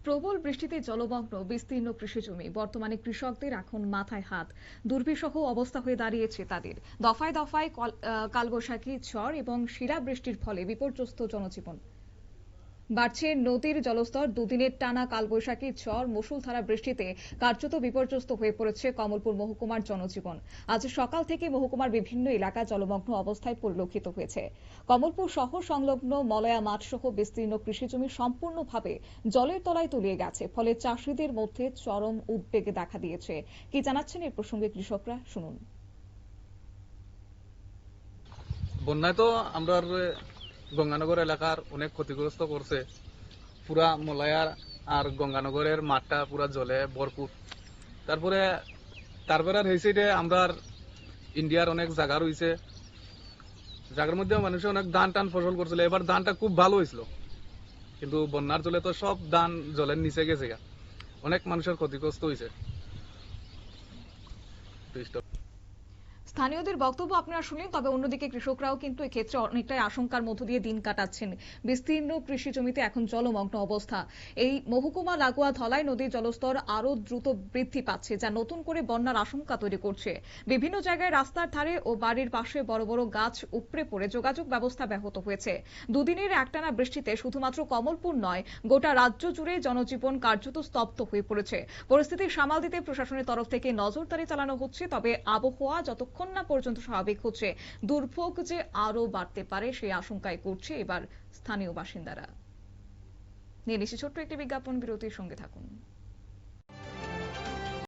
প্রবল বৃষ্টিতে জলমগ্ন বিস্তীর্ণ কৃষিজমি। বর্তমানে কৃষকদের এখন মাথায় হাত। দুর্বিষহ অবস্থা হয়ে দাঁড়িয়েছে তাদের। দফায় দফায় কালবৈশাখী ঝড় এবং শিলাবৃষ্টির ফলে বিপর্যস্ত জনজীবন। বাড়ছে নদীর জলস্তর। দুদিনের টানা কালবৈশাখী ঝড় মুষলধারা বৃষ্টিতে কার্যত বিপর্যস্ত হয়ে পড়েছে কমলপুর মহকুমার জনজীবন। আজ সকাল থেকে মহকুমার বিভিন্ন এলাকা জলমগ্ন অবস্থায় পরিলক্ষিত হয়েছে। কমলপুর শহর সংলগ্ন মলয়া মাঠ সহ বিস্তীর্ণ কৃষিজমি সম্পূর্ণভাবে জলের তলায় তলিয়ে গেছে। ফলে চাষিদের মধ্যে চরম উদ্বেগ দেখা দিয়েছে। কি জানাচ্ছেন এ প্রসঙ্গে কৃষকরা, শুনুন। বন্যায় তো আমরা গঙ্গানগর এলাকার অনেক ক্ষতিগ্রস্ত করছে। পুরা মলয়ার আর গঙ্গানগরের মাঠটা পুরা জলে ভরপুর। তারপরে আর হয়েছে আমরা ইন্ডিয়ার অনেক জায়গা রয়েছে, জায়গার মধ্যে মানুষ অনেক ধান টান ফসল করছিল। এবার ধানটা খুব ভালো হয়েছিল, কিন্তু বন্যার জলে তো সব ধান জলের নিচে গেছে, অনেক মানুষের ক্ষতিগ্রস্ত হয়েছে। স্থানীয়দের বক্তব্য আপনারা শুনলেন। তবে অন্যদিকে কৃষকরাও কিন্তু এক্ষেত্রে অনেকটাই আশঙ্কার মধ্য দিয়ে দিন কাটাচ্ছেন। বিস্তীর্ণ কৃষি জমিতে এখন জলমগ্ন অবস্থা। এই মহকুমা লাগোয়া ধলাই নদীর জলস্তর আরো দ্রুত বৃদ্ধি পাচ্ছে, যা নতুন করে বন্যার আশঙ্কা তৈরি করছে। বিভিন্ন জায়গায় রাস্তার ধারে ও বাড়ির পাশে বড় বড় গাছ উপড়ে পড়ে যোগাযোগ ব্যবস্থা ব্যাহত হয়েছে। দুদিনের একটানা বৃষ্টিতে শুধুমাত্র কমলপুর নয়, গোটা রাজ্য জুড়ে জনজীবন কার্যত স্তব্ধ হয়ে পড়েছে। পরিস্থিতি সামাল দিতে প্রশাসনের তরফ থেকে নজরদারি চালানো হচ্ছে। তবে আবহাওয়া যতক্ষণ না পর্যন্ত স্বাভাবিক হচ্ছে, দুর্ভোগ যে আরো বাড়তে পারে সেই আশঙ্কায় করছে এবার স্থানীয় বাসিন্দারা। নিয়ে নিচ্ছি ছোট্ট একটি বিজ্ঞাপন বিরতির, সঙ্গে থাকুন।